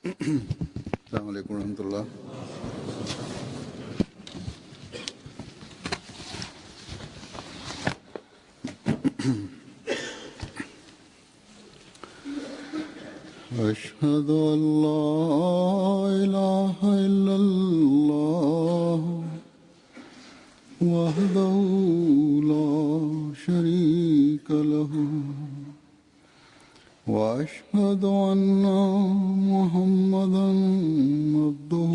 السلام عليكم ورحمة الله. أشهد أن لا إله إلا الله وحده لا شريك له وأشهد أن محمدا عبده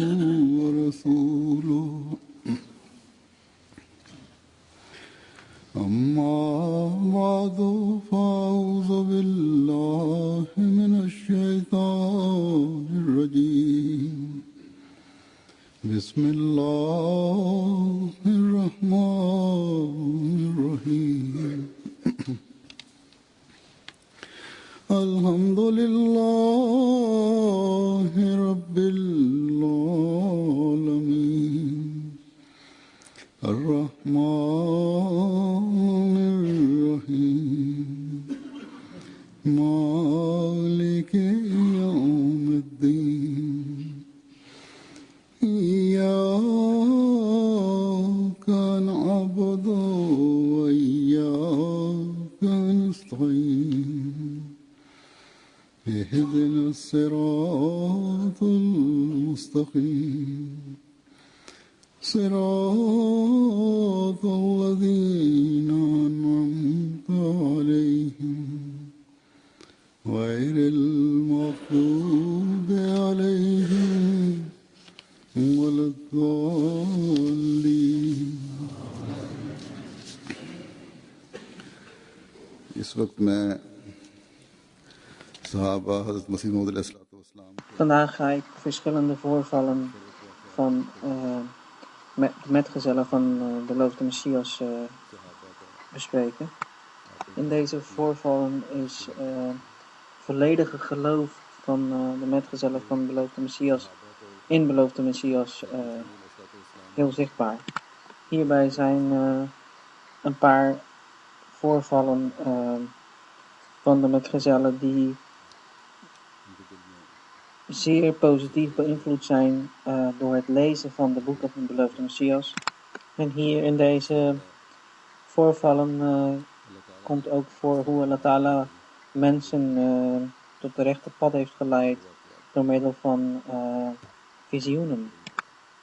ورسوله أما بعد فأعوذ بالله من الشيطان الرجيم بسم الله الرحمن الرحيم الحمد لله رب العالمين الرحمن الرحيم مالك يوم الدين إياك نعبد وإياك نستعين اهدنا الصراط المستقيم صراط الذين أنعمت عليهم غير المغضوب عليهم ولا الضالين. इस वक्त मैं सहाबा हज़रत मसीह मौऊद अलैहिस्सलाम. Vandaag ga ik verschillende voorvallen van de metgezellen van de beloofde Messias bespreken. In deze voorvallen is volledige geloof van de metgezellen van de beloofde Messias in de beloofde Messias heel zichtbaar. Hierbij zijn een paar voorvallen van de metgezellen die zeer positief beïnvloed zijn door het lezen van de boeken van de beloofde Messias. En hier in deze voorvallen komt ook voor hoe Allah Ta'ala mensen tot de rechte pad heeft geleid door middel van visioenen.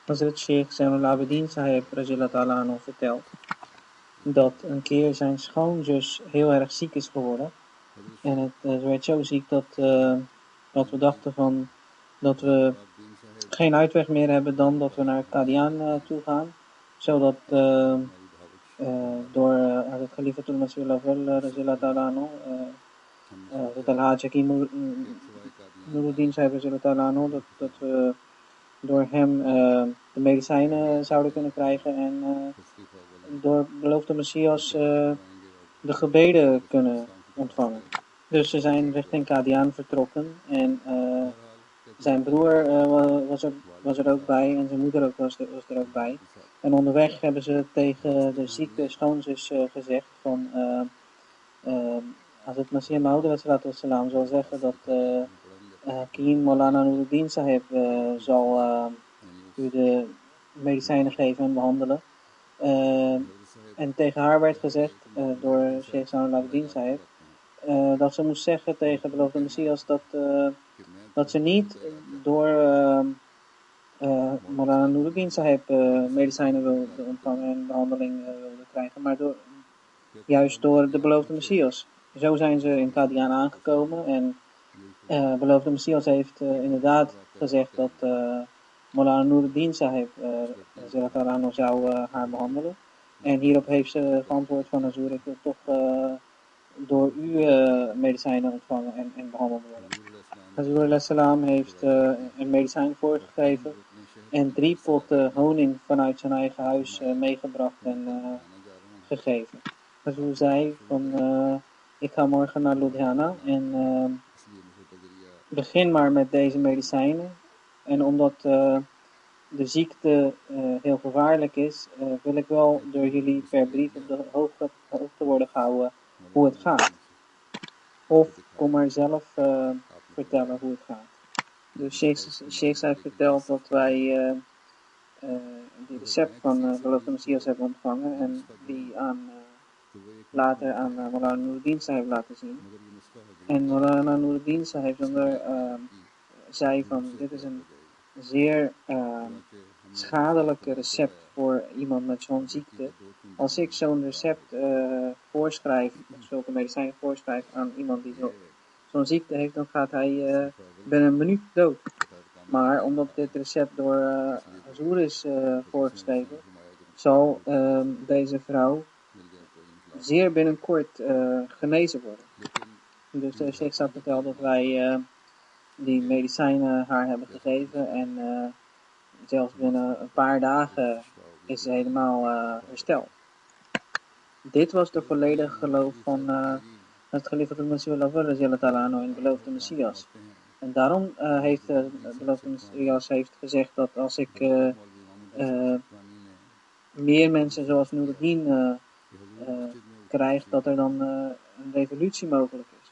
Hazrat Sheikh Zainul Abidin Sahib Radhiyallahu Ta'ala anhu vertelt dat een keer zijn schoonzus heel erg ziek is geworden. En ze werd zo ziek dat we dachten van dat we geen uitweg meer hebben dan dat we naar Qadian toe gaan. Zodat door het Khalifatul Masih al-Awwal Radhiyallahu Ta'ala anhu, dat Al-Hajj Hakim Nuruddin Sahib Radhiyallahu Ta'ala anhu, dat we door hem de medicijnen zouden kunnen krijgen en door beloofde Messias de gebeden kunnen ontvangen. Dus ze zijn richting Qadian vertrokken en zijn broer was er ook bij en zijn moeder was er ook bij. En onderweg hebben ze tegen de zieke schoonzus gezegd van als het Masih Maud salam zal zeggen dat Hakim Maulana Nuruddin Sahib zal u de medicijnen geven en behandelen. En tegen haar werd gezegd door Sheikh Zainul Abidin Sahib dat ze moest zeggen tegen beloofde Messias dat ze niet door Maulana Nuruddin Sahib medicijnen wilde ontvangen en behandeling wilde krijgen, maar juist door de beloofde Messias. Zo zijn ze in Qadian aangekomen en beloofde Messias heeft inderdaad gezegd dat Maulana Nuruddin Sahib zou haar behandelen. En hierop heeft ze geantwoord van Hazur, ik wil toch door u medicijnen ontvangen en behandeld worden. Hazur alayhi salam heeft een medicijn voorgegeven en 3 potten honing vanuit zijn eigen huis meegebracht en gegeven. Hazur zei van ik ga morgen naar Ludhiana en begin maar met deze medicijnen. En omdat de ziekte heel gevaarlijk is, wil ik wel door jullie per brief op de hoogte worden gehouden hoe het gaat. Of kom maar zelf vertellen hoe het gaat. De Sheikh heeft verteld dat wij die recept van beloofde Messias hebben ontvangen en die later aan Maulana Nuruddin Sahib laten zien. En Maulana Nuruddin Sahib zei van dit is een zeer schadelijke recept voor iemand met zo'n ziekte. Als ik zo'n recept voorschrijf, of zulke medicijnen voorschrijf aan iemand die zo'n ziekte heeft, dan gaat hij binnen een minuut dood. Maar omdat dit recept door Hazur is voorgeschreven, zal deze vrouw zeer binnenkort genezen worden. Dus de Sheikh had verteld dat wij die medicijnen haar hebben gegeven en zelfs binnen een paar dagen is ze helemaal hersteld. Dit was de volledige geloof van het Khalifatul Masih al-Awwal radiyallahu anhu in de beloofde Messias. En daarom heeft de beloofde Messias gezegd dat als ik meer mensen zoals Nuruddin krijg, dat er dan een revolutie mogelijk is.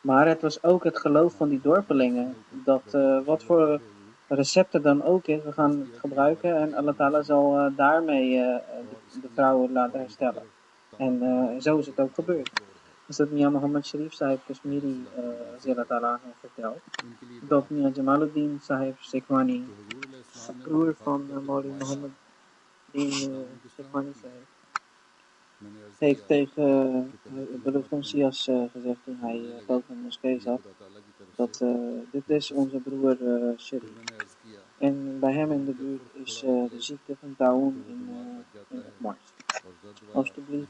Maar het was ook het geloof van die dorpelingen, dat wat voor recepten dan ook is, we gaan het gebruiken en Allah Ta'ala zal daarmee de vrouwen laten herstellen. En zo is het ook gebeurd. Dus dat Mia Muhammad Sharif Sahib Kashmiri Allah Ta'ala vertelt, dat Mia Jamaluddin Sahib Sekhwani, broer van Maulvi Muhammad Din Sekhwani Sahib, heeft tegen de beloofde Messias gezegd toen hij boven de moskee zat, dat dit is onze broer Sharif. En bij hem in de buurt is de ziekte van Taun in opmars. Alsjeblieft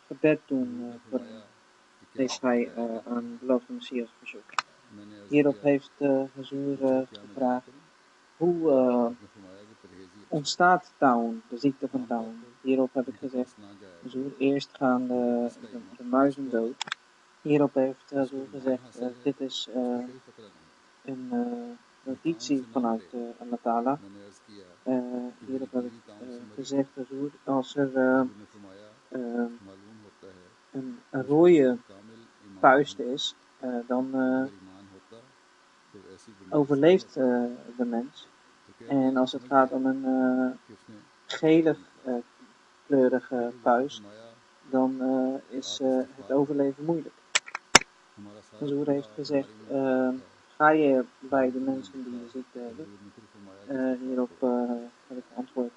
gebed doen voor hem, heeft hij aan de beloofde Messias verzoekt. Hierop heeft Hazur gevraagd, hoe ontstaat Taun, de ziekte van Taun? Hierop heb ik gezegd, Hazur, eerst gaan de muizen dood. Hierop heeft Hazur gezegd, dit is een notitie vanuit Allah Ta'ala. Hierop heb ik gezegd, Hazur, als er een rode puist is, dan overleeft de mens. En als het gaat om een gele kleurige puist, dan is het overleven moeilijk. Hazur heeft gezegd, ga je bij de mensen die de ziekte hebben? Hierop heb ik geantwoord,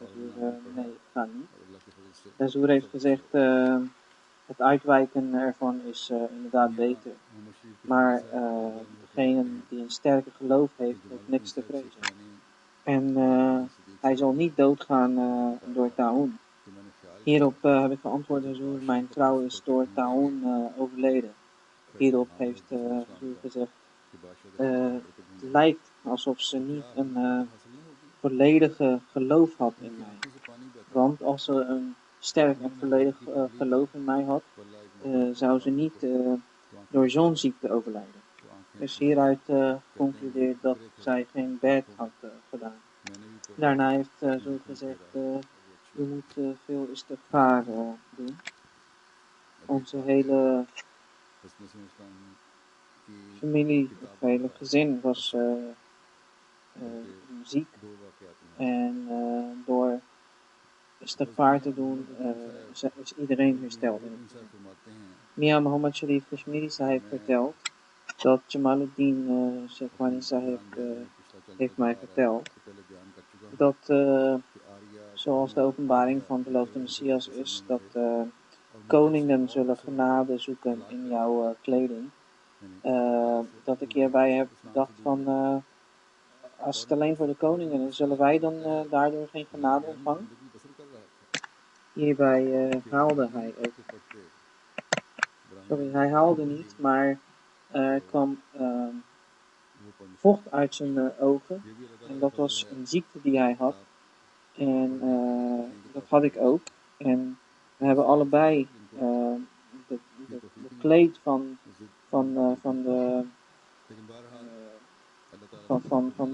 nee, ik ga niet. Hazur heeft gezegd, het uitwijken ervan is inderdaad beter. Maar degene die een sterke geloof heeft, heeft niks te vrezen. En hij zal niet doodgaan door Taun. Hierop heb ik geantwoord, Hazur, mijn vrouw is door Taun overleden. Hierop heeft Hazur gezegd, het lijkt alsof ze niet een volledige geloof had in mij. Want als ze een sterk en volledig geloof in mij had, zou ze niet door zo'n ziekte overlijden. Dus hieruit concludeert dat zij geen bad had gedaan. Daarna heeft zo gezegd, u moet veel istighfar doen. Onze hele familie, het hele gezin was ziek. En door istighfar te doen is iedereen hersteld. Mia Muhammad Sharif Kashmiri Sahib vertelt dat Jamaluddin Sekhwani Sahib heeft mij verteld dat zoals de openbaring van de beloofde Messias is, dat koningen zullen genade zoeken in jouw kleding. Dat ik hierbij heb gedacht van, als het alleen voor de koningen is, zullen wij dan daardoor geen genade ontvangen? Hierbij haalde hij ook. Sorry, hij haalde niet, maar er kwam vocht uit zijn ogen. En dat was een ziekte die hij had. En dat had ik ook. En we hebben allebei de kleed van de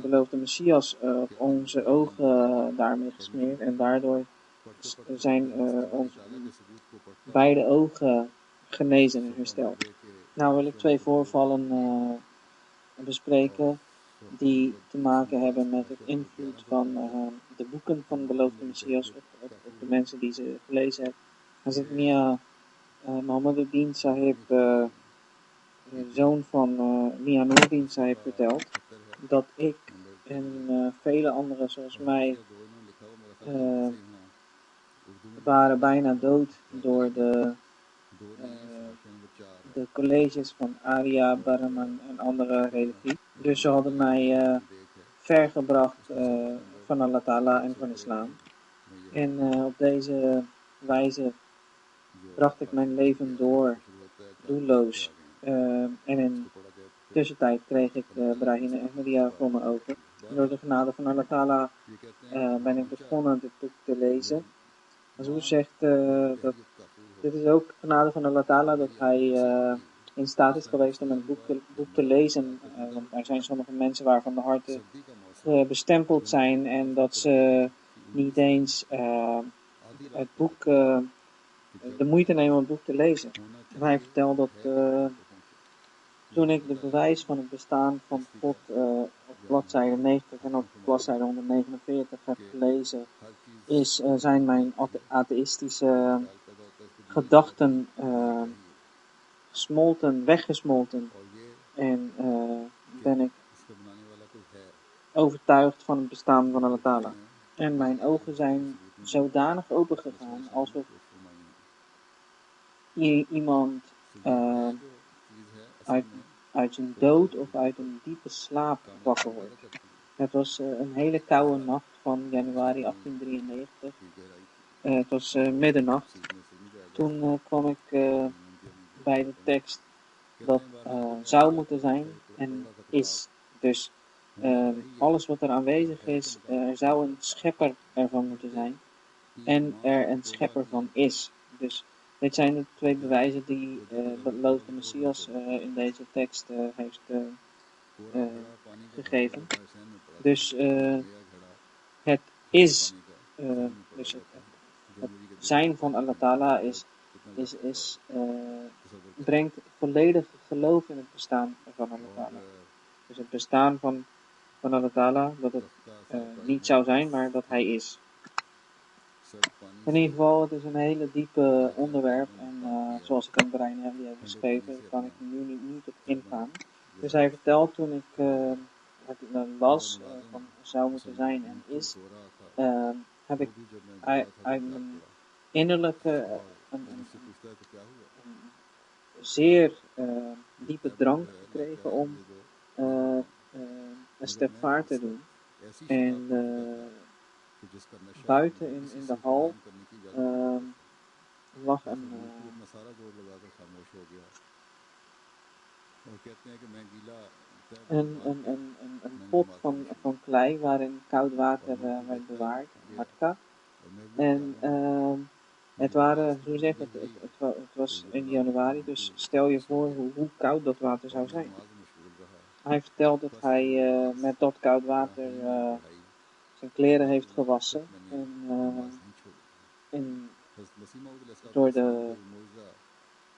beloofde Messias op onze ogen daarmee gesmeerd. En daardoor zijn onze beide ogen genezen en hersteld. Nou wil ik twee voorvallen bespreken. die te maken hebben met het invloed van de boeken van de beloofde Messias op de mensen die ze gelezen hebben. Hazrat Mia Muhammad al-Din Sahib, zoon van Mia Noordin Sahib, vertelt dat ik en vele anderen zoals mij waren bijna dood door de colleges van Arya, Brahman en andere religie. Dus ze hadden mij vergebracht van Allah Ta'ala en van islam. En op deze wijze bracht ik mijn leven door, doelloos. En in tussentijd kreeg ik Brahine Ahmadiyya voor me open. Door de genade van Allah Ta'ala ben ik begonnen dit boek te lezen. Azur zegt dat dit is ook genade van Allah Ta'ala, dat hij in staat is geweest om een boek te lezen. Want er zijn sommige mensen waarvan de harten bestempeld zijn en dat ze niet eens het boek, de moeite nemen om het boek te lezen. En hij vertelt dat toen ik de bewijs van het bestaan van God op bladzijde 90 en op bladzijde 149 heb gelezen, zijn mijn atheïstische gedachten weggesmolten. En ben ik overtuigd van het bestaan van Allah Ta'ala. En mijn ogen zijn zodanig open gegaan alsof iemand uit zijn dood of uit een diepe slaap wakker wordt. Het was een hele koude nacht van januari 1893. Het was middernacht. Toen kwam ik bij de tekst dat zou moeten zijn en is. Dus alles wat er aanwezig is, er zou een schepper ervan moeten zijn en er een schepper van is. Dus dit zijn de twee bewijzen die de beloofde Messias in deze tekst heeft gegeven. Dus het is, dus het zijn van Allah Ta'ala brengt volledig geloof in het bestaan van Allah Ta'ala. Dus het bestaan van Allah Ta'ala, dat het niet zou zijn, maar dat hij is. In ieder geval, het is een hele diepe onderwerp en zoals ik aan Brian Hamdi heb geschreven, kan ik nu niet op ingaan. Dus hij vertelt toen ik het las van zou moeten zijn en is, heb ik uit mijn innerlijke een zeer diepe drang gekregen om een stap vaart te doen. En buiten in de hal lag een pot van klei waarin koud water werd bewaard, matka. En het waren, zo zeg het was in januari, dus stel je voor hoe koud dat water zou zijn. Hij vertelt dat hij met dat koud water zijn kleren heeft gewassen en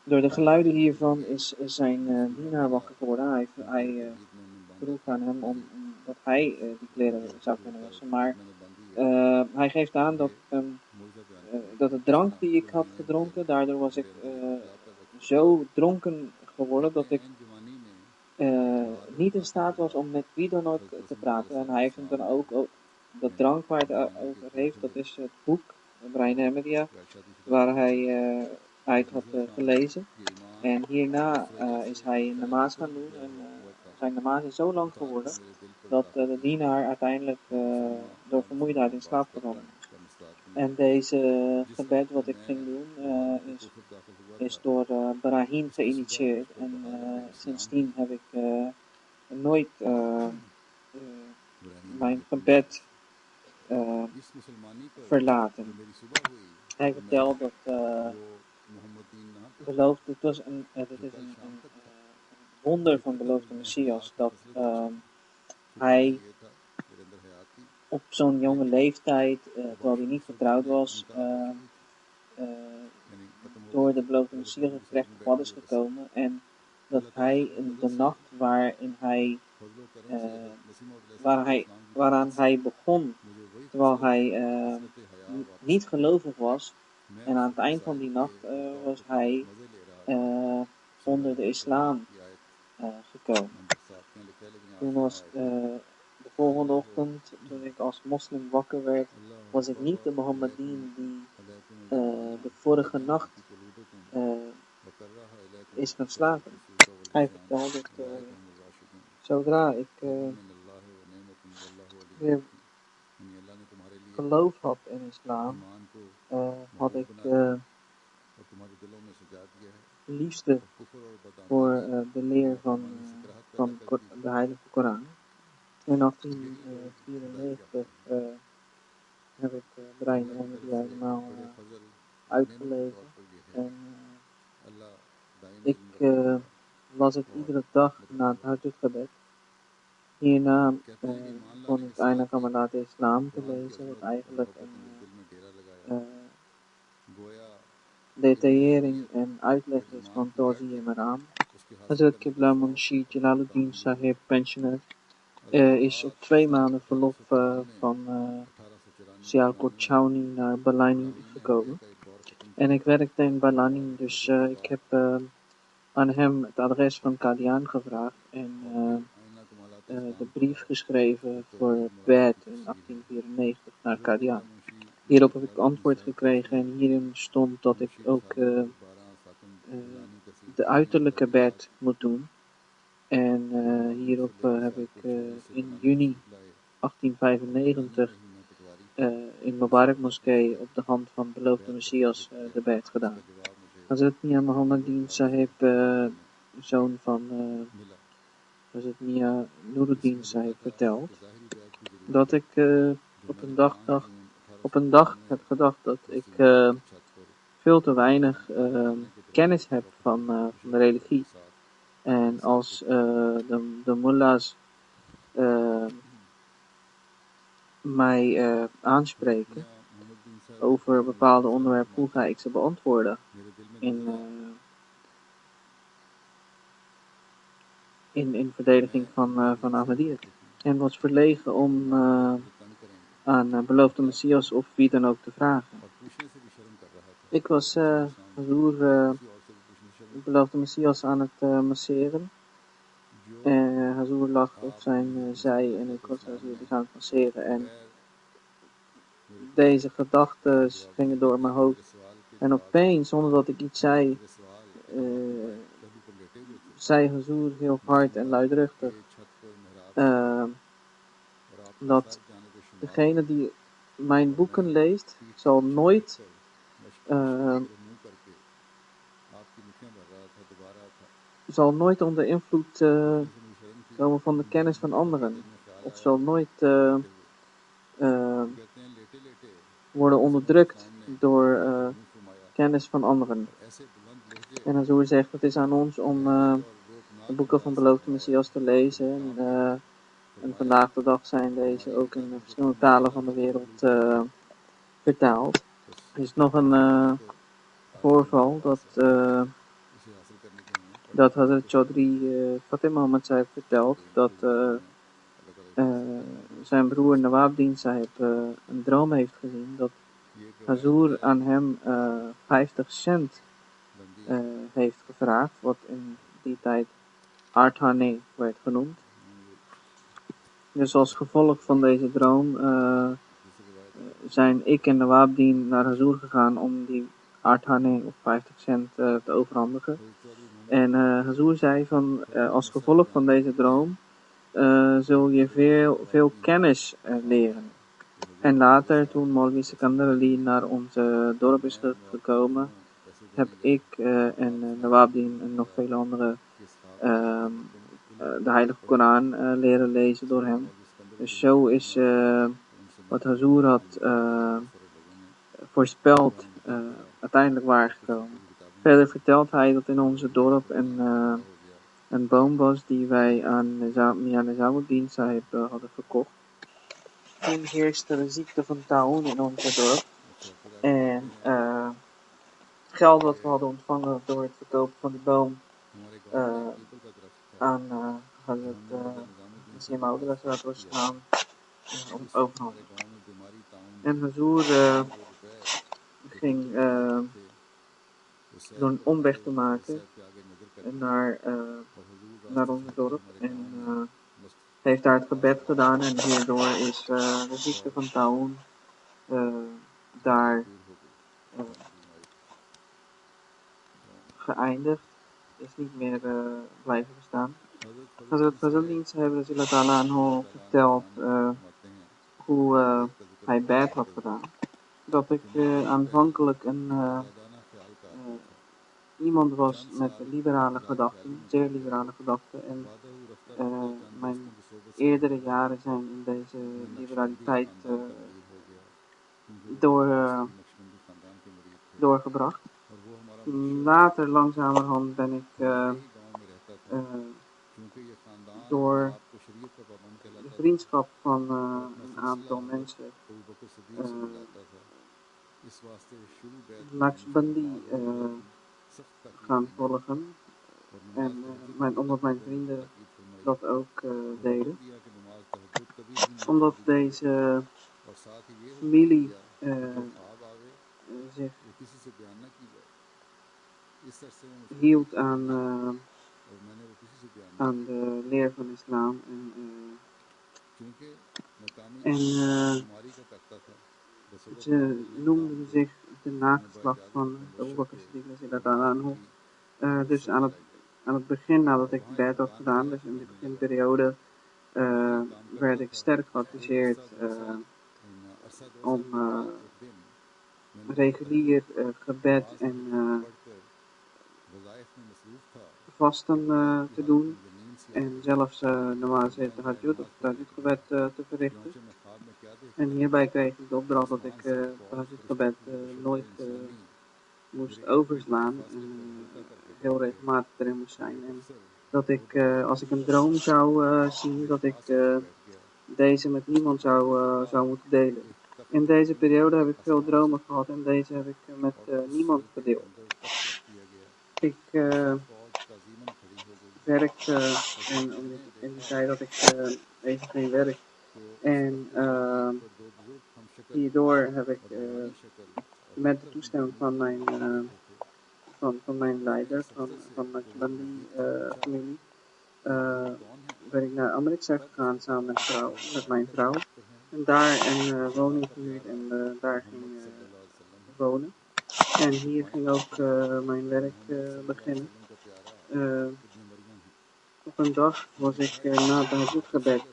door de geluiden hiervan is zijn dienaar wakker geworden. Hij vroeg aan hem dat hij die kleren zou kunnen wassen, maar hij geeft aan dat de drank die ik had gedronken, daardoor was ik zo dronken geworden dat ik niet in staat was om met wie dan ook te praten. En hij heeft hem dan ook dat drank waar het over heeft, dat is het boek Brahine Ahmadiyya, waar hij uit had gelezen. En hierna is hij een namaz gaan doen en zijn namaz is zo lang geworden dat de dienaar uiteindelijk door vermoeidheid in slaap gevallen is. En deze gebed wat ik ging doen is door Brahim geïnitieerd en sindsdien heb ik nooit mijn gebed verlaten. Hij vertelt dat dit is een wonder van beloofde Messias, dat hij op zo'n jonge leeftijd, terwijl hij niet getrouwd was, door de beloofde Messias terecht op pad is gekomen en dat hij in de nacht waaraan hij begon, terwijl hij niet gelovig was, en aan het eind van die nacht was hij onder de islam gekomen. Toen was de volgende ochtend, toen ik als moslim wakker werd, was ik niet de Mohammedien die de vorige nacht is gaan slapen. Hij vertelde dat zodra ik weer geloof had in islam, had ik liefde voor de leer van de Heilige Koran. In 1894 heb ik Brein Ahmadi helemaal uitgelezen. En ik las het iedere dag na het Hajjud-gebed. Hierna kon ik eindelijk aan de islam te lezen, wat eigenlijk een detaillering en uitleg is van Tawzi Imran. Hazrat Qibla Munshi Jalaluddin Sahib, pensioner, is op 2 maanden verlof van Sialkot Chowni naar Balani gekomen. En ik werkte in Balani, dus ik heb aan hem het adres van Qadian gevraagd en de brief geschreven voor Bed in 1894 naar Qadian. Hierop heb ik antwoord gekregen en hierin stond dat ik ook de uiterlijke Bed moet doen. En hierop heb ik in juni 1895 in Mubarak Moskee op de hand van beloofde Messias de Bed gedaan. Hazrat Mia Muhammadin Sahib, zoon van Hazrat Mia Nuruddin Sahib, vertelt dat ik op een dag heb gedacht dat ik veel te weinig kennis heb van de religie. En als de mullahs mij aanspreken over bepaalde onderwerpen, hoe ga ik ze beantwoorden in verdediging van Ahmadiyya. En was verlegen om aan beloofde Messias of wie dan ook te vragen. Ik was beloofde Messias aan het masseren. Hazur lag op zijn zij en ik was Hazur dus aan het masseren. En deze gedachten gingen door mijn hoofd. En opeens, zonder dat ik iets zei, zei Hazur heel hard en luidruchtig dat degene die mijn boeken leest, zal nooit onder invloed komen van de kennis van anderen. Of zal nooit worden onderdrukt door kennis van anderen. En Hazur zegt, het is aan ons om de boeken van beloofde Messias te lezen. En vandaag de dag zijn deze ook in verschillende talen van de wereld vertaald. Er is nog een voorval dat Hazrat Chaudhry Fateh Muhammad Sahib vertelt dat zijn broer Nawabdin Sahib een droom heeft gezien dat Hazur aan hem 50 cent heeft gevraagd, wat in die tijd Arthane werd genoemd. Dus als gevolg van deze droom zijn ik en Nawabdin naar Hazur gegaan om die Arthane of 50 cent te overhandigen. En Hazur zei van als gevolg van deze droom zul je veel kennis leren. En later, toen Maulvi Sikandar Ali naar ons dorp is gekomen, heb ik en Nawabdin en nog vele anderen de Heilige Koran leren lezen door hem. Dus zo is wat Hazur had voorspeld uiteindelijk waargekomen. Verder vertelt hij dat in onze dorp een boom was die wij aan Mia Nizamuddin Sahib hadden verkocht. Toen heerste de ziekte van Taun in ons dorp. En het geld wat we hadden ontvangen door het verkopen van die boom aan Hazrat Masih Maud wassalam overhandigd. En Hazur ging door een omweg te maken naar ons dorp en heeft daar het gebed gedaan en hierdoor is de ziekte van Taun daar geëindigd, is niet meer blijven bestaan. Hazrat Fazl-Din Sahib vertelt hoe hij bad had gedaan. Dat ik aanvankelijk iemand was met liberale gedachten, zeer liberale gedachten. En mijn eerdere jaren zijn in deze liberaliteit doorgebracht. Later, langzamerhand, ben ik door de vriendschap van een aantal mensen Naqshbandi gaan volgen. En omdat mijn vrienden dat ook deden. Omdat deze familie zich hield aan de leer van islam. En ze noemden zich de nageslacht van Abu Bakr Siddiq. Dus aan het begin, nadat ik bed had gedaan, dus in de beginperiode, werd ik sterk geadviseerd om regulier gebed en vasten te doen. En zelfs namaz tahajjud of tahajjudgebed te verrichten. En hierbij kreeg ik de opdracht dat ik tahajjudgebed nooit moest overslaan. Heel regelmatig erin moest zijn. En dat ik, als ik een droom zou zien, dat ik deze met niemand zou moeten delen. In deze periode heb ik veel dromen gehad en deze heb ik met niemand gedeeld. Ik werkte en in de tijd dat ik even geen werk. En hierdoor heb ik met de toestemming van mijn leider, van mijn familie, ben ik naar Amritsar gegaan samen met mijn vrouw. En daar een woning gehuurd en daar ging wonen. En hier ging ook mijn werk beginnen. Op een dag was ik na het tahajjudgebed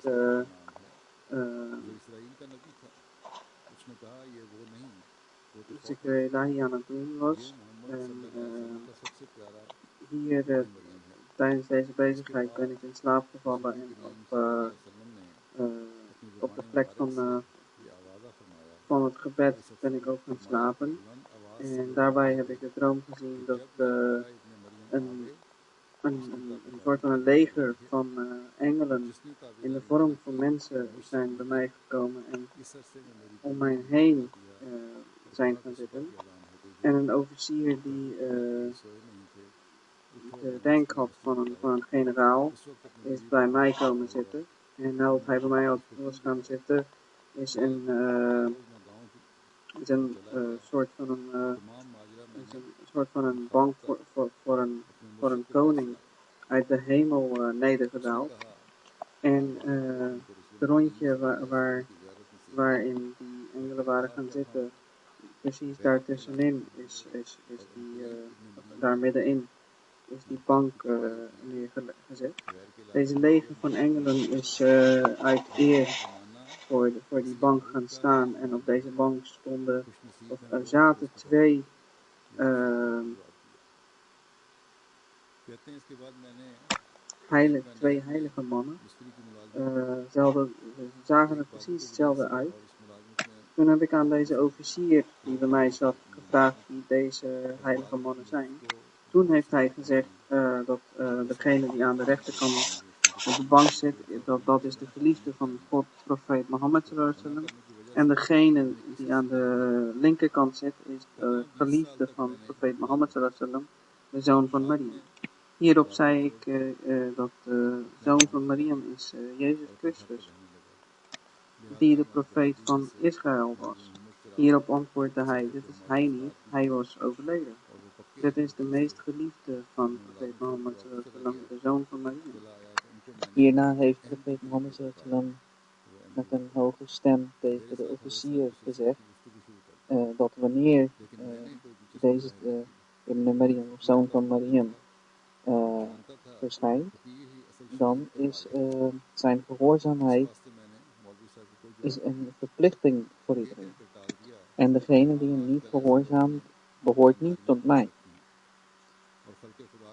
zikr ilahi aan het doen was. En hier tijdens deze bezigheid ben ik in slaap gevallen en op de plek van het gebed ben ik ook gaan slapen. En daarbij heb ik de droom gezien dat een soort van een leger van engelen in de vorm van mensen zijn bij mij gekomen en om mij heen zijn gaan zitten. En een officier die de rank had van een generaal is bij mij komen zitten. En nadat hij bij mij was gaan zitten is een soort van een bank voor een koning uit de hemel nedergedaald. En het rondje waarin die engelen waren gaan zitten, precies daar tussenin is die, daar middenin is die bank neergezet. Deze leger van engelen is uit eer voor die bank gaan staan en op deze bank zaten twee heilige mannen. Ze zagen er precies hetzelfde uit. Toen heb ik aan deze officier die bij mij zat gevraagd wie deze heilige mannen zijn. Toen heeft hij gezegd dat degene die aan de rechterkant op de bank zit, dat is de geliefde van God, profeet Mohammed sallallahu alaihi wasallam. En degene die aan de linkerkant zit, is de geliefde van profeet Mohammed sallallahu alaihi wasallam, de zoon van Maryam. Hierop zei ik dat de zoon van Mariam is Jezus Christus, die de profeet van Israël was. Hierop antwoordde hij, dit is hij niet, hij was overleden. Dit is de meest geliefde van profeet Mohammed, de zoon van Mariam. Hierna heeft profeet Mohammed met een hoge stem tegen de officier gezegd dat wanneer deze Ibn Maryam, of zoon van Mariam, verschijnt, dan is zijn gehoorzaamheid is een verplichting voor iedereen. En degene die hem niet gehoorzaamt, behoort niet tot mij.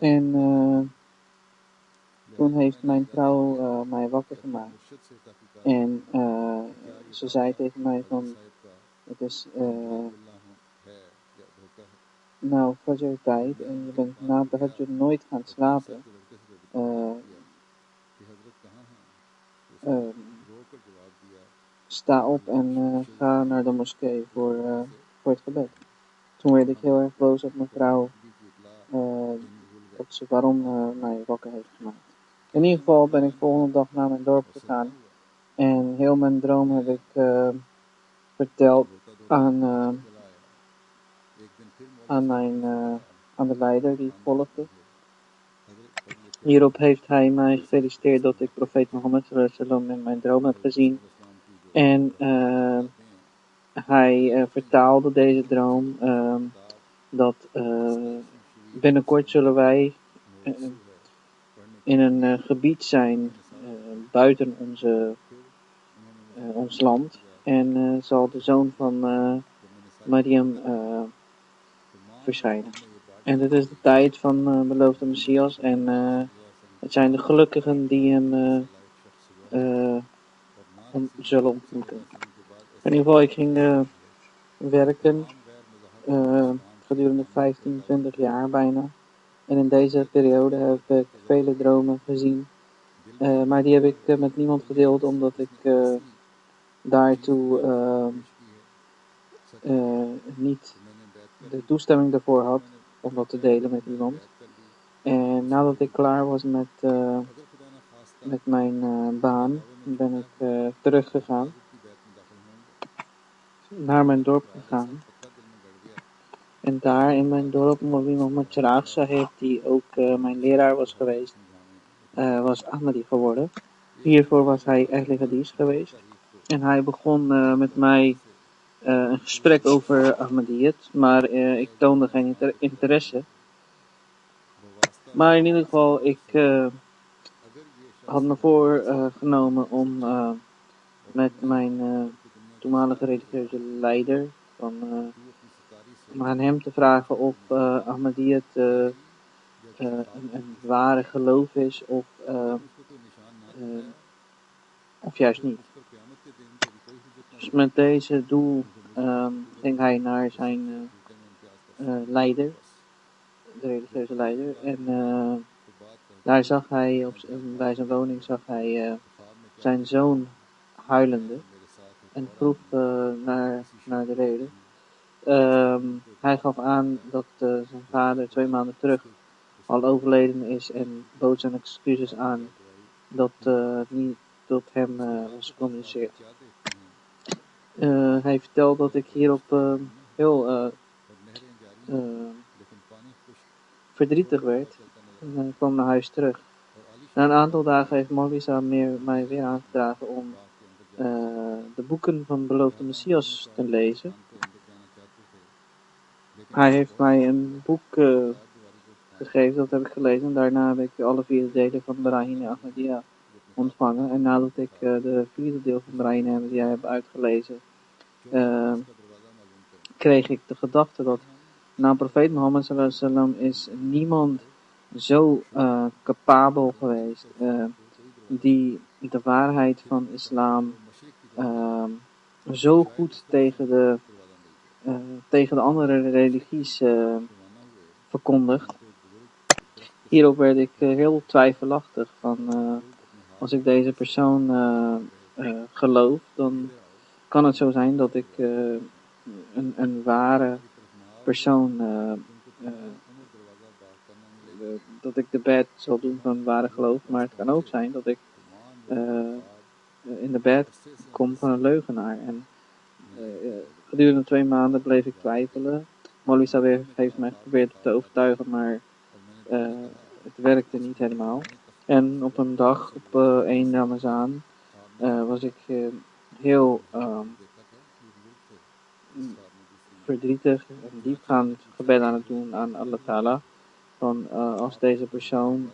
En toen heeft mijn vrouw mij wakker gemaakt. En ze zei tegen mij van, het is nou Fajr tijd en je bent na Tahajjud nooit gaan slapen. Sta op en ga naar de moskee voor het gebed. Toen werd ik heel erg boos op mijn vrouw, dat ze waarom mij wakker heeft gemaakt. In ieder geval ben ik volgende dag naar mijn dorp gegaan en heel mijn droom heb ik verteld aan de leider die ik volgde. Hierop heeft hij mij gefeliciteerd dat ik profeet Mohammed sallam in mijn droom heb gezien. En hij vertaalde deze droom dat binnenkort zullen wij in een gebied zijn buiten ons land. En zal de zoon van Mariam verschijnen. En dit is de tijd van beloofde Messias. En het zijn de gelukkigen die hem zullen ontmoeten. In ieder geval, ik ging werken gedurende 15, 20 jaar bijna. En in deze periode heb ik vele dromen gezien. Maar die heb ik met niemand gedeeld, omdat ik daartoe niet de toestemming daarvoor had om dat te delen met iemand. En nadat ik klaar was met mijn baan, ben ik teruggegaan, naar mijn dorp gegaan. En daar in mijn dorp, Mohammed Chirag Sahib, die ook mijn leraar was geweest, was Ahmadi geworden. Hiervoor was hij Ahl Hadith geweest. En hij begon met mij een gesprek over Ahmadiyyat, maar ik toonde geen interesse. Maar in ieder geval, ik had me voorgenomen om met mijn toenmalige religieuze leider om aan hem te vragen of Ahmadiyyat een ware geloof is of juist niet. Dus met deze doel ging hij naar zijn leider, de religieuze leider, en daar zag hij, bij zijn woning zag hij zijn zoon huilende en vroeg naar de reden. Hij gaf aan dat zijn vader 2 maanden terug al overleden is en bood zijn excuses aan dat niet tot hem was gecommuniceerd. Hij vertelde dat ik hierop heel verdrietig werd en hij kwam naar huis terug. Na een aantal dagen heeft Maulisa mij weer aangedragen om de boeken van beloofde Messias te lezen. Hij heeft mij een boek gegeven, dat heb ik gelezen. Daarna heb ik alle 4 delen van Barahine Ahmadiyya ontvangen. En nadat ik de 4e deel van Barahine Ahmadiyya heb uitgelezen, kreeg ik de gedachte dat na profeet Mohammed sallallahu alaihi wasallam is niemand zo capabel geweest die de waarheid van islam zo goed tegen de andere religies verkondigt. Hierop werd ik heel twijfelachtig van als ik deze persoon geloof, dan kan het zo zijn dat ik een ware persoon dat ik de bed zal doen van ware geloof, maar het kan ook zijn dat ik in de bed kom van een leugenaar. En gedurende 2 maanden bleef ik twijfelen. Molly Saber heeft mij geprobeerd te overtuigen, maar het werkte niet helemaal. En op een dag, op 1 Ramazaan, was ik heel verdrietig en diepgaand gebed aan het doen aan Allah Ta'ala. Van als deze persoon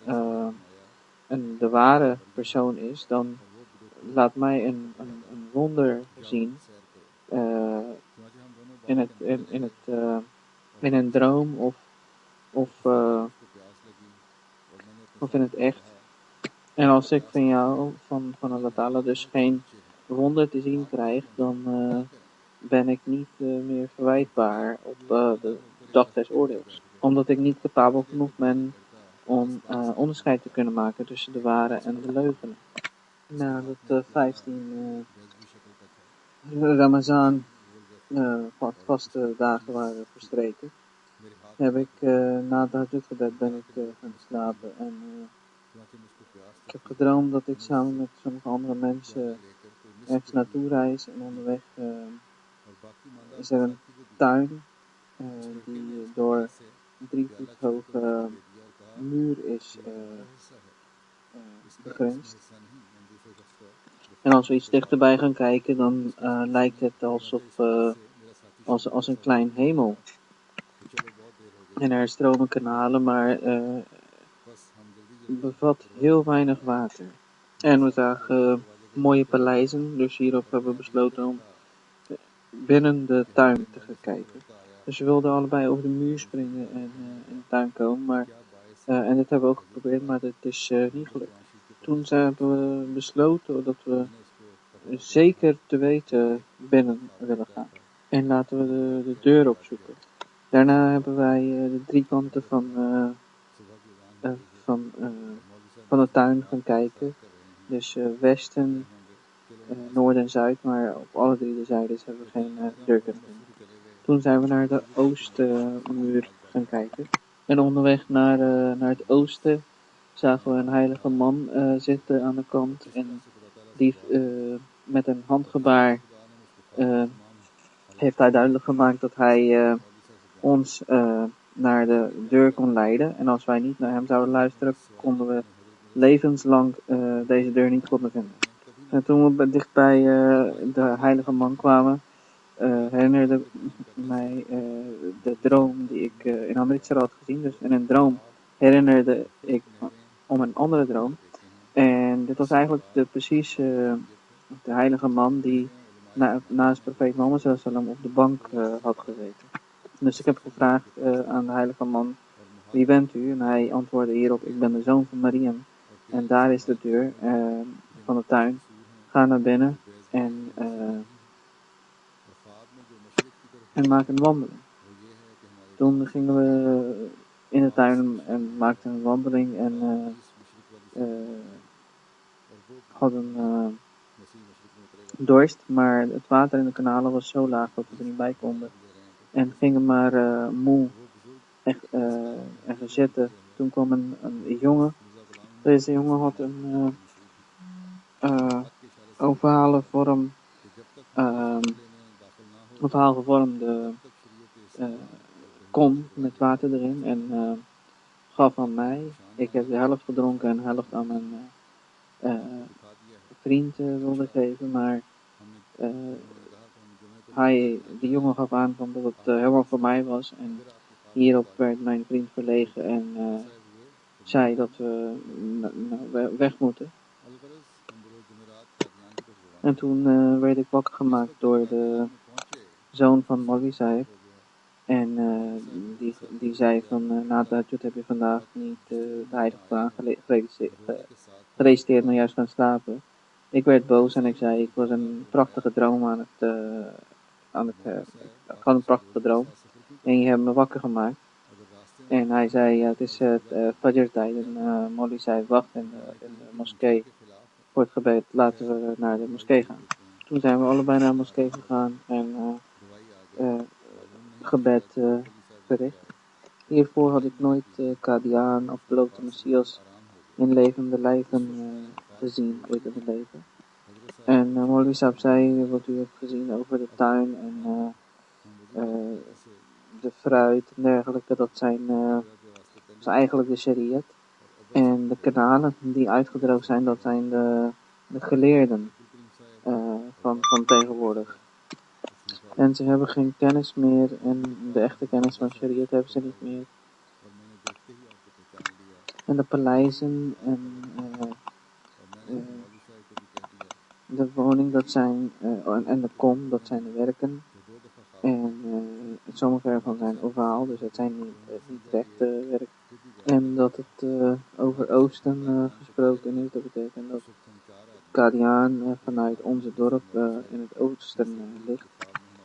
de ware persoon is, dan laat mij een wonder zien in een droom of in het echt. En als ik van jou, van Allah Ta'ala, dus geen wonder te zien krijg, dan ben ik niet meer verwijtbaar op de dag des oordeels. Omdat ik niet capabel genoeg ben om onderscheid te kunnen maken tussen de ware en de leugenen. Nadat 15 Ramazaan vaste dagen waren verstreken, heb ik na het tahajjudgebed ben ik gaan slapen. En ik heb gedroomd dat ik samen met sommige andere mensen ergens naartoe reis. En onderweg is er een tuin die door een 3 voet hoge muur is begrensd. En als we iets dichterbij gaan kijken, dan lijkt het alsof als een klein hemel. En er stromen kanalen, maar bevat heel weinig water. En we zagen mooie paleizen, dus hierop hebben we besloten om binnen de tuin te gaan kijken. Dus we wilden allebei over de muur springen en in de tuin komen, maar en dit hebben we ook geprobeerd, maar dit is niet gelukt. Toen hebben we besloten dat we zeker te weten binnen willen gaan. En laten we de deur opzoeken. Daarna hebben wij de 3 kanten van de tuin gaan kijken. Dus westen, noord en zuid, maar op alle 3 de zijdes hebben we geen deur kunnen vinden. Toen zijn we naar de oostenmuur gaan kijken. En onderweg naar het oosten zagen we een heilige man zitten aan de kant. En die met een handgebaar heeft hij duidelijk gemaakt dat hij ons naar de deur kon leiden. En als wij niet naar hem zouden luisteren, konden we levenslang deze deur niet konden vinden. En toen we dichtbij de heilige man kwamen, herinnerde mij de droom die ik in Amritsar had gezien. Dus in een droom herinnerde ik om een andere droom. En dit was eigenlijk precies de heilige man die naast profeet Mohammed sallam op de bank had gezeten. Dus ik heb gevraagd aan de heilige man, wie bent u? En hij antwoordde hierop, ik ben de zoon van Mariam. En daar is de deur van de tuin. Ga naar binnen en maak een wandeling. Toen gingen we in de tuin en maakten een wandeling en hadden dorst, maar het water in de kanalen was zo laag dat we er niet bij konden. En gingen maar moe en zitten. Toen kwam een jongen. Deze jongen had een ovale vorm, ovaal gevormde kom met water erin en gaf aan mij. Ik heb de helft gedronken en de helft aan mijn vriend wilde geven, maar die jongen gaf aan van dat het helemaal voor mij was. En hierop werd mijn vriend verlegen en zei dat we weg moeten. En toen werd ik wakker gemaakt door de zoon van Molly Saib. En die zei van na het tahajjud heb je vandaag niet de heilige Koran gereciteerd, maar juist gaan slapen. Ik werd boos en ik zei ik was een prachtige droom ik had een prachtige droom. En je hebt me wakker gemaakt. En hij zei het is Fajr tijd en Molly zei wacht in de moskee voor het gebed, laten we naar de moskee gaan. Toen zijn we allebei naar de moskee gegaan en gebed verricht. Hiervoor had ik nooit Qadian of beloofde Messias in levende lijven gezien ooit in mijn leven. En Maulwi Saab zei wat u hebt gezien over de tuin en de fruit en dergelijke, dat zijn eigenlijk de Shariat. En de kanalen die uitgedroogd zijn, dat zijn de geleerden van tegenwoordig. En ze hebben geen kennis meer en de echte kennis van Shariat hebben ze niet meer. En de paleizen en de woning, dat zijn, en de kom, dat zijn de werken. En sommige ervan zijn ovaal, dus het zijn niet rechte werken. En dat het over Oosten gesproken is, dat betekent dat Qadian vanuit onze dorp in het oosten ligt.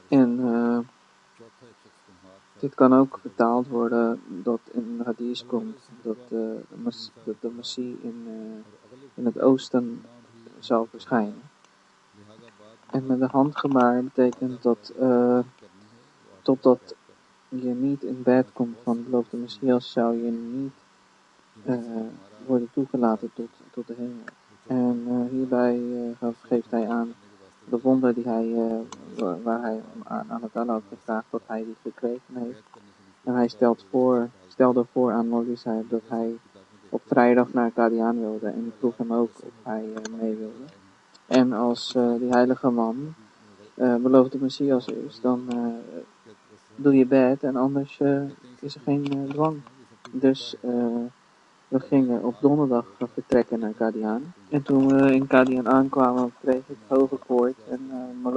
En dit kan ook vertaald worden dat in de hadith komt dat de Messie in het oosten zal verschijnen. En met de handgebaar betekent dat totdat je niet in bed komt van de beloofde Messias, zou je niet worden toegelaten tot de hemel. En hierbij geeft hij aan de wonder die waar hij aan het Allah had gevraagd dat hij die gekregen heeft. En hij stelde voor aan Maulwi Saab dat hij op vrijdag naar Qadian wilde. En ik vroeg hem ook of hij mee wilde. En als die heilige man beloofde Messias is, dan doe je bed en anders is er geen dwang. Dus we gingen op donderdag vertrekken naar Qadian. En toen we in Qadian aankwamen, kreeg ik hoge koorts. En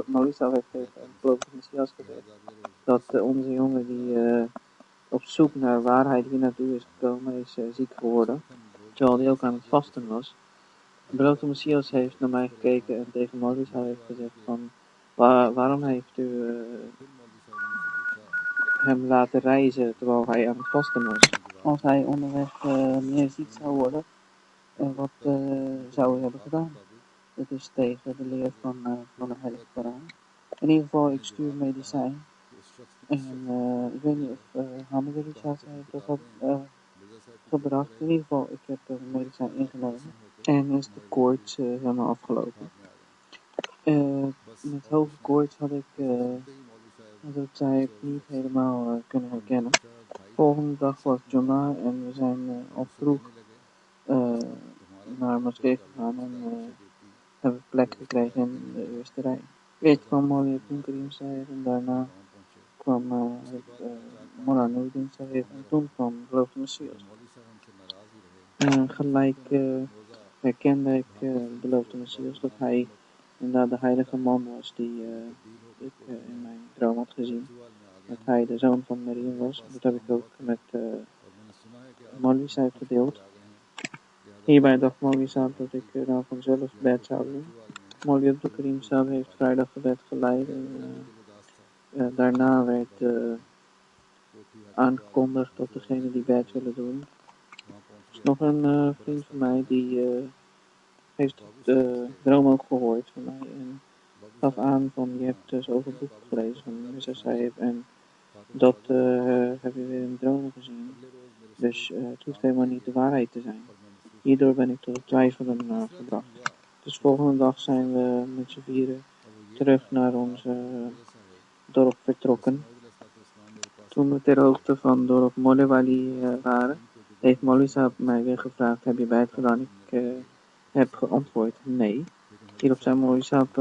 Maulwi Saab heeft tegen de beloofde Messias gezegd dat onze jongen die op zoek naar waarheid hier naartoe is gekomen, is ziek geworden. Terwijl hij ook aan het vasten was. De beloofde Messias heeft naar mij gekeken en tegen Maulwi Saab heeft gezegd van waarom heeft u hem laten reizen terwijl hij aan het vasten was? Als hij onderweg meer ziek zou worden, wat zou u hebben gedaan? Dat is tegen de leer van de Heilige Koran. In ieder geval, ik stuur medicijn. En ik weet niet of Hamid Richard heeft dat gebracht. In ieder geval, ik heb medicijn ingenomen. En is de koorts helemaal afgelopen. Met hoge koorts had ik, zoals ik zei, niet helemaal kunnen herkennen. De volgende dag was Juma en we zijn al vroeg naar moskee gegaan en hebben plek gekregen in de eerste rij. Eerst kwam Molly Karim Saeb en daarna kwam Mullah Nuruddin Saeb en toen kwam Beloofde Messias. Gelijk herkende ik Beloofde Messias dat hij inderdaad de heilige man was die ik in mijn droom had gezien. Dat hij de zoon van Mariam was. Dat heb ik ook met Molly Saeb gedeeld. Hierbij dacht Maulwi Saab dat ik nou vanzelf bed zou doen. Maulwi Abdul Karim Saab heeft vrijdag gebed geleid en daarna werd aangekondigd dat degene die bed willen doen. Er is nog een vriend van mij die heeft de droom ook gehoord van mij en gaf aan van je hebt zoveel boeken gelezen van Mirza Saeb en dat heb je weer in dromen gezien. Dus het hoeft helemaal niet de waarheid te zijn. Hierdoor ben ik tot het twijfelen gebracht. Dus volgende dag zijn we met z'n vieren terug naar ons dorp vertrokken. Toen we ter hoogte van dorp Mollewali waren, heeft Maulwi Saab mij weer gevraagd, heb je bij het gedaan? Ik heb geantwoord, nee. Hierop zei Maulwi Saab,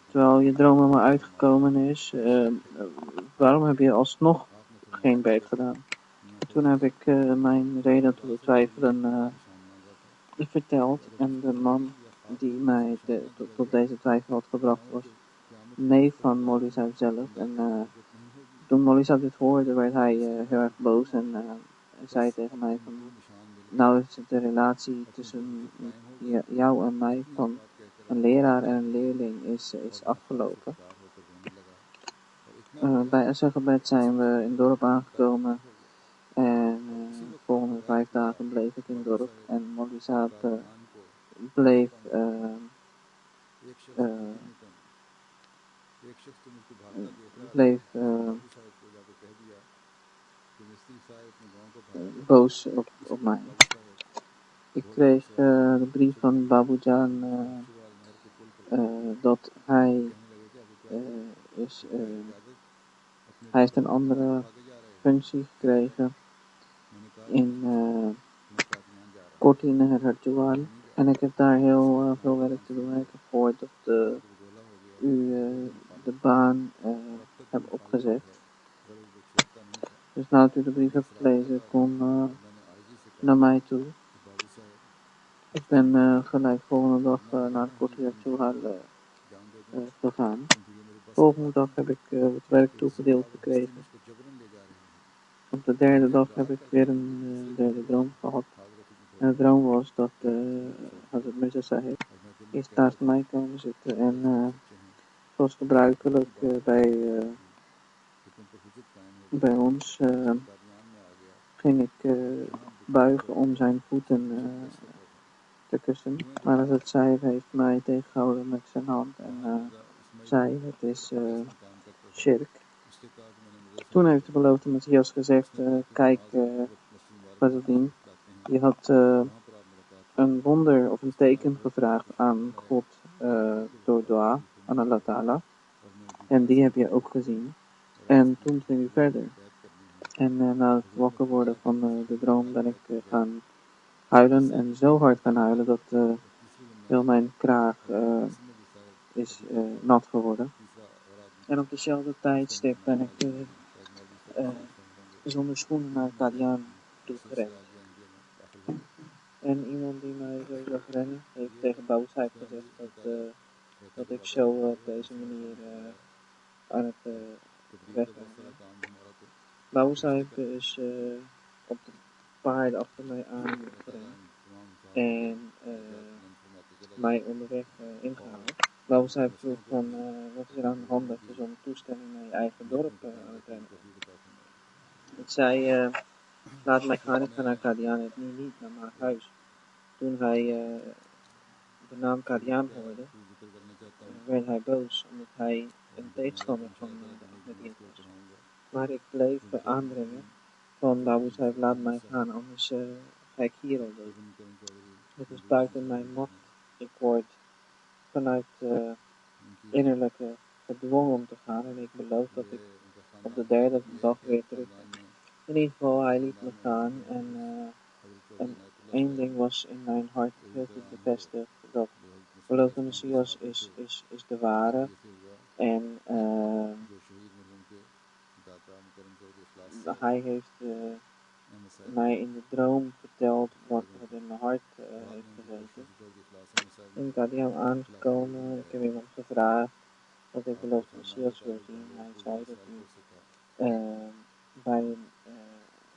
terwijl je droom helemaal uitgekomen is, waarom heb je alsnog geen beet gedaan? Toen heb ik mijn reden tot het twijfelen verteld en de man die mij tot deze twijfel had gebracht was neef van Maulwi Saab zelf. En toen Maulwi Saab dit hoorde werd hij heel erg boos en zei tegen mij van nou is de relatie tussen jou en mij van een leraar en een leerling is afgelopen. Bij Assergebed zijn we in het dorp aangekomen en de volgende 5 dagen bleef ik in het dorp en Maulwi Saab bleef boos op mij. Ik kreeg de brief van Babujan dat hij heeft een andere functie gekregen in Korti Nahr Harjual. En ik heb daar heel veel werk te doen. Ik heb gehoord dat u de baan hebt opgezegd. Dus nadat u de brief hebt gelezen, kom naar mij toe. Ik ben gelijk volgende dag naar Korti Harjual gegaan. Volgende dag heb ik het werk toegedeeld gekregen. Op de derde dag heb ik weer een derde droom gehad. En de droom was dat Hazrat Mirza Sahib is naast mij komen zitten en zoals gebruikelijk bij ons ging ik buigen om zijn voeten te kussen. Maar Hazrat Sahib heeft mij tegengehouden met zijn hand en zei het is shirk. Toen heeft de beloofde Messias gezegd, kijk Fazldin, je had een wonder of een teken gevraagd aan God door dua, aan Allah Ta'ala. En die heb je ook gezien. En toen ging u verder. En na het wakker worden van de droom ben ik gaan huilen en zo hard gaan huilen dat heel mijn kraag is nat geworden. En op dezelfde tijdstip ben ik zonder schoenen naar Qadian toe gerend. En iemand die mij zo zag rennen, heeft tegen Babu Sahib gezegd dat ik zo op deze manier aan het wegrennen ben. Babu Sahib is op de paarden achter mij aangerend en mij onderweg ingehaald. Babu Sahib vroeg van wat is er aan de hand dat je zonder toestemming naar je eigen dorp aan het rennen bent. Ik zei laat mij gaan, ik ga naar Qadian en niet naar mijn huis. Toen hij de naam Qadian hoorde, werd hij boos omdat hij een tegenstander van de Ahmadiyyat was. Maar ik bleef aandringen van Babu Sahib laat mij gaan, anders ga ik hier al dood. Het is buiten mijn macht. Ik word vanuit innerlijke gedwongen om te gaan en ik beloof dat ik op de derde dag weer terug ben. In ieder geval, hij liet me gaan en één ding was in mijn hart heel goed bevestigd, dat beloofde Messias is de ware en hij heeft mij in de droom verteld wat in mijn hart heeft gezeten. Ik had hem aangekomen, ik heb iemand gevraagd dat ik beloofde Messias wil zien. Hij zei dat hij bij een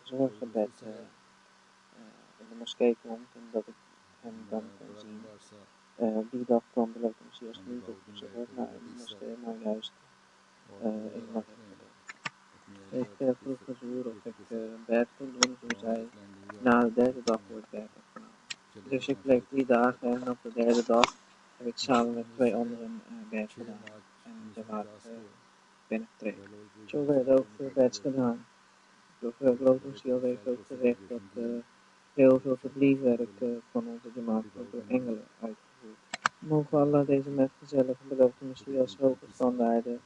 zorgbed in de moskee komt en dat ik hem dan kon zien. Die dag kwam beloofde Messias niet op zijn naar de moskee, maar juist in Maghreb. Ik vroeg de zoer of ik bed kon doen, toen zei na de derde dag wordt bed opgenomen. Dus ik bleef 3 dagen en op de derde dag heb ik samen met 2 anderen bed gedaan en de water binnengetreden. Zo werden ook veel beds gedaan. Door beloofde Messias heeft ook gezegd dat heel veel tabligh-werk van onze jamaat wordt door engelen uitgevoerd. Mogen Allah deze metgezellen van beloofde Messias hoge standaarden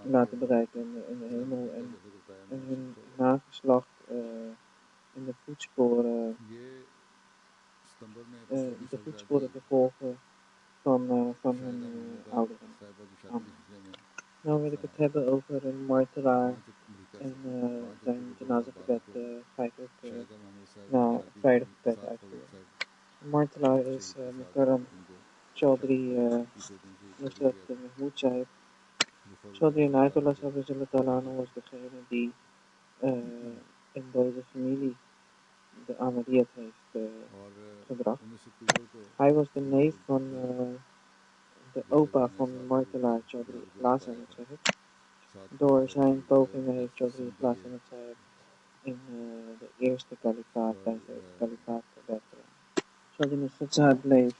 laten bereiken in de hemel en hun nageslacht in de voetsporen te volgen van hun ouderen. Amen. Nou wil ik het hebben over een martelaar en zijn janazagebed ga ik ook na vrijdag gebed uitvoeren. Een martelaar is Mukarram Chaudhry Nusrat Mahmood Sahib. Chaudhry Inayatullah Sahib was degene die in deze familie de Ahmadiyyat heeft gebracht. Hij was de neef van de opa van martelaar Chaudhry Ikhlas Ahmed Sahib. Door zijn pogingen heeft Chaudhry Ikhlas Ahmed Sahib in de eerste kalifaat tijdens de eerste kalifaat weggedaan. Chaudhry Nusrat Sahib bleef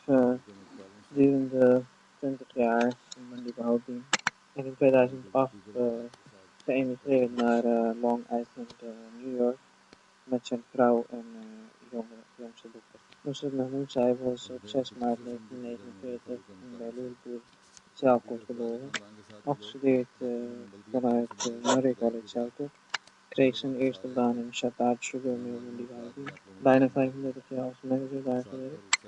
gedurende 20 jaar in Mandi Bahauddin. En in 2008 geëmigreerd naar Long Island, New York, met zijn vrouw en jongste dochter. Nusrat Mahmoud Saib was op 6 maart 1949 in Berlin zelfmoord geboren. Afgestudeerd vanuit Murray College Celtic. Kreeg zijn eerste baan in Shatabad Sugar Mill in Diwali. Bijna 35 jaar als manager daar gewerkt.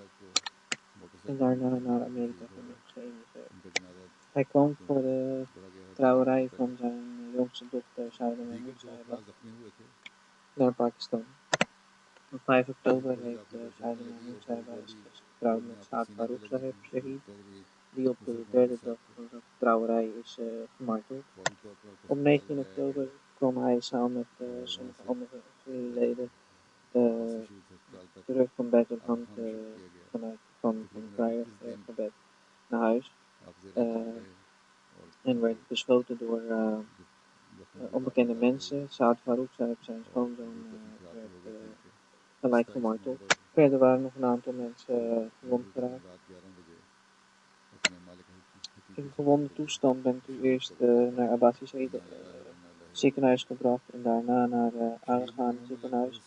En daarna naar Amerika geëmigreerd. Hij kwam voor de trouwerij van zijn jongste dochter Saida Mahmood Saib naar Pakistan. Op 5 oktober heeft Saida Mahmood Saib getrouwd met Saad Farouk Sahib Shahid, die op de derde dag van de trouwerij is gemarteld. Op 19 oktober kwam hij samen met sommige andere familieleden terug van Bettelhand van vrije gebed naar huis. En werd beschoten door onbekende mensen. Saad Farouk Sahib, zijn schoonzoon, werd gelijk gemarteld. Verder waren nog een aantal mensen gewond geraakt. In gewonde toestand bent u eerst naar Abbasi ziekenhuis gebracht en daarna naar Aga ziekenhuis.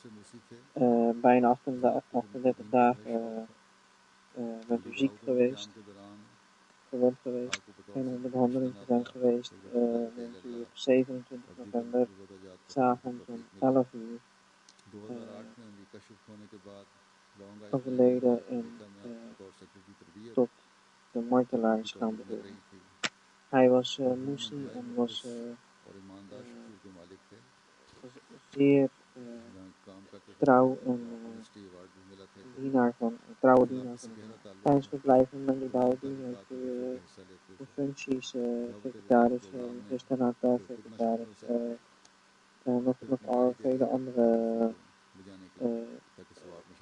Bijna 38 dagen bent u ziek geweest, gewond geweest en onder behandeling zijn geweest. Bent u op 27 november s'avonds om 11 uur overleden en tot de martelaars gaan behoren. Hij was moslim en was zeer trouw en trouwe dienaar van tijdens verblijf in Mandibauti heeft de functies secretaris, gestionata, secretaris, nog al vele andere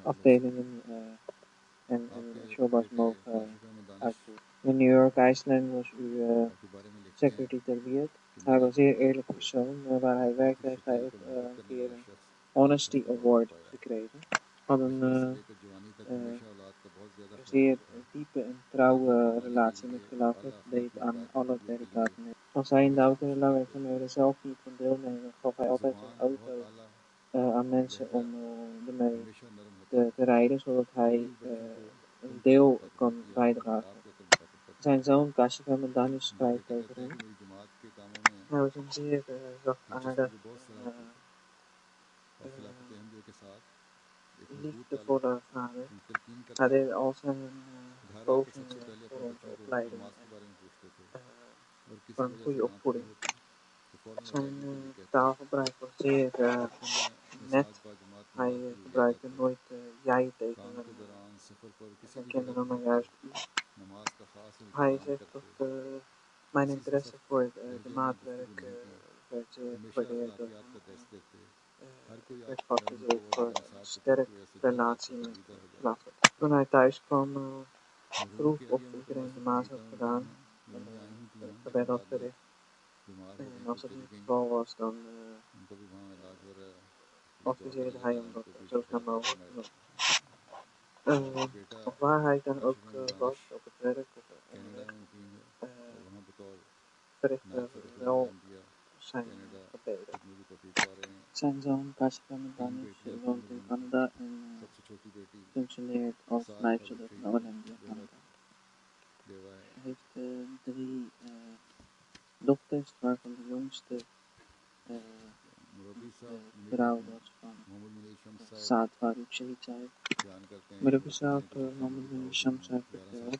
afdelingen en showbas mogen uitvoeren. In New York, IJsland was u secretary Terbiet. Hij was een zeer eerlijke persoon. Waar hij werkte heeft hij ook een keer een Honesty Award gekregen. Had een zeer diepe en trouwe relatie met Khilafat, deed aan alle derivaten mee. Als hij in de auto-werkzaamheden zelf niet kon deelnemen, gaf hij altijd zijn auto aan mensen om ermee te rijden, zodat hij een deel kan bijdragen. Zijn zoon Kashif Ahmed Dani schrijft over hem. Hij was een zeer zachtaardig liefdevolle vader. Hij deed al zijn pogingen voor onze opleiding voor een goede opvoeding. Zijn taalgebruik was zeer net. Hij gebruikte nooit jij-tekenen. Hij kende dan maar juist u. Hij zegt dat mijn interesse voor de maatwerk werd zeer gewaardeerd door werd geadviseerd voor een sterke relatie met Khilafat. Toen hij thuis kwam, vroeg of iedereen de maas had gedaan en het gebed had verricht. En als het niet het geval was, dan adviseerde hij om dat zo snel mogelijk te doen. Of waar hij dan ook was, op het werk of verrichtte wel zijn gebeden. Zijn zoon Kashif Ahmed Danish woont in Canada en functioneert als lijfsoldaat in Olympia, Canada. Hij heeft 3 dochters, waarvan de jongste vrouw was van Saad Farouk Shahid Saib. Murabi Saab Mohammed bin Hisham Saib vertelt.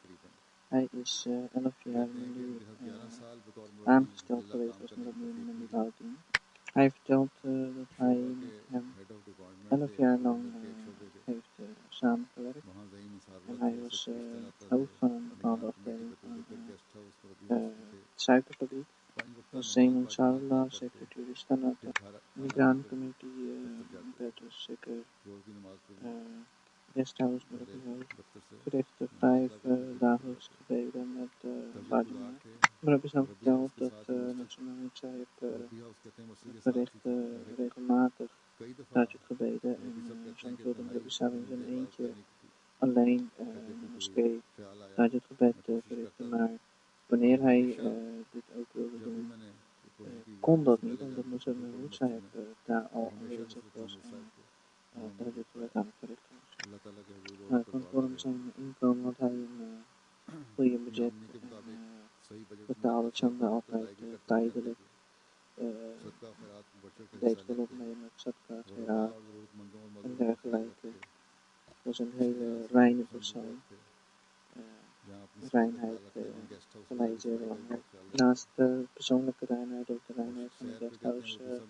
Hij is 11 jaar nu aangesteld geweest als Murabi in Mandibauti. Hij vertelt dat hij met hem 11 jaar lang heeft samengewerkt. En hij was hoofd van een bepaalde afdeling van het suikerfabriek. Was Zeeman Sarullah, secretary Stanata, Migran Committee, dus zeker guesthouse met een hoofd. Verrichtte 5 dagelijks gebeden met Fatima. Maar heb zelf verteld dat National Insight verrichtte regelmatig Tajid gebeden en soms wilde Murabi Saab in zijn eentje alleen in de moskee Tajid gebed verrichten, maar wanneer hij dit ook wilde doen, kon dat niet, omdat Moshe Saib daar al aanwezig was en dat dit werk aan het verrichten was. Hij kon voor hem zijn inkomen, want hij een goede budget betaalde Chanda altijd tijdelijk. Deed veel op mee met Sadka, Geraad en dergelijke. Het was een hele reine persoon. Reinheid voor mij zeer belangrijk. Naast de persoonlijke reinheid, ook de reinheid van het guesthouse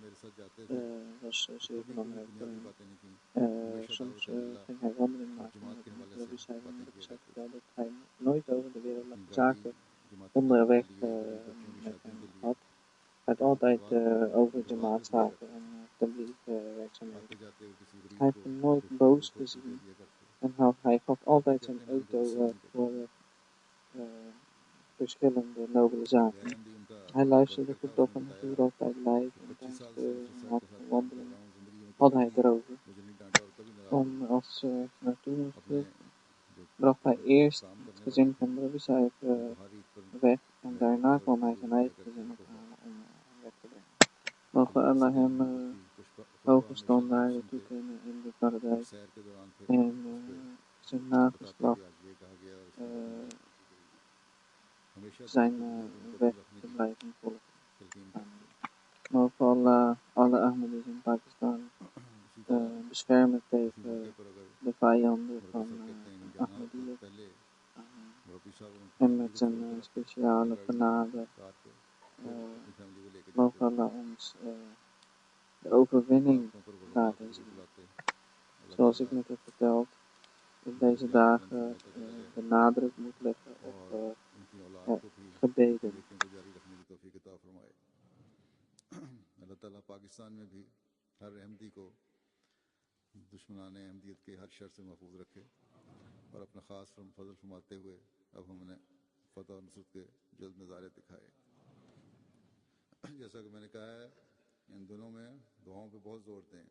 was zeer belangrijk voor hem. Soms ging hij wandeling maken met Rabbi Saib en Rabbi Saib vertelde dat hij nooit over de wereldlijke zaken onderweg met hem had. Hij had altijd over jamaatzaken en tabligh werkzaamheden. Hij heeft hem nooit boos gezien en hij gaf altijd zijn auto voor verschillende nobele zaken. Hij luisterde goed op en hij altijd live en tijdens de wandelingen had hij het erover. Als ze naartoe moesten, bracht hij eerst het gezin van Rabbi Saib weg en daarna kwam hij zijn eigen gezin ophalen om weg te brengen. Mogen Allah hem hoge standaarden toekennen in de paradijs en zijn nageslacht zijn weg te blijven volgen. Mogen Allah alle Ahmadis in Pakistan beschermen tegen de vijanden van Ahmadiyya en met zijn speciale genade mogen Allah ons de overwinning laten zien. Zoals ik net heb verteld, in deze dagen de nadruk moet leggen op gebeden. Allah Ta'ala Pakistan में भी हर अहमदी को दुश्मनाने अहमदियत के हर शर से महफूज रखे और अपना ख़ास फजल फरमाते हुए अब हमने फतह और नुसरत के जल्द नज़ारे दिखाए। जैसा कि मैंने कहा है, इन दिनों में दुआओं पे बहुत जोर दें।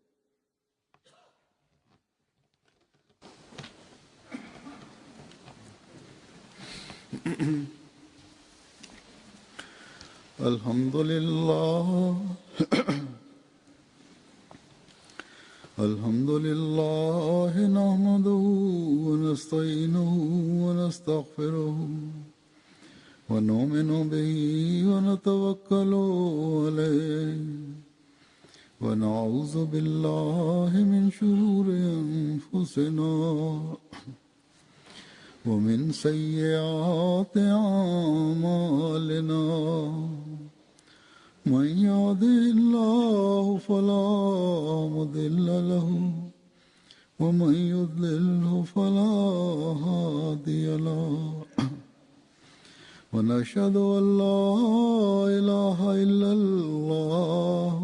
अल्हम्दुलिल्लाह अल्हम्दुलिल्लाह नहमदुहु व नस्तईनुहु व नस्तगफिरुहु व नुमिनु बिही व नतवक्कलु अलैहि व नऊज़ु बिल्लाहि मिन शुरूरि अनफुसिना ومن سيئات أعمالنا من يهده الله فلا مضل له ومن يضلله فلا هادي له ونشهد أن لا إله إلا الله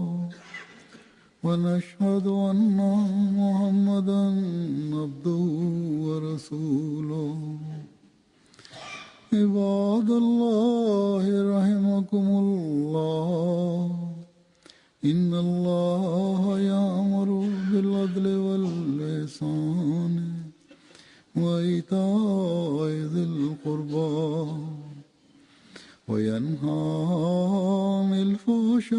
ونشهد أن محمدا عبده ورسوله عباد الله رحمكم الله إن الله يأمر بالعدل والإحسان وإيتاء ذي القربى وينهى عن الفحشاء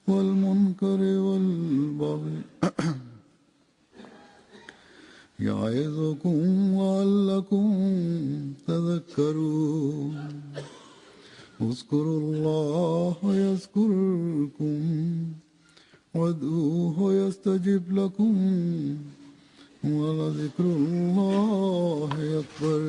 والمنكر والبغي يعظكم لعلكم تذكرون اذكروا الله يذكركم وادعوه يستجب لكم ولذكر الله أكبر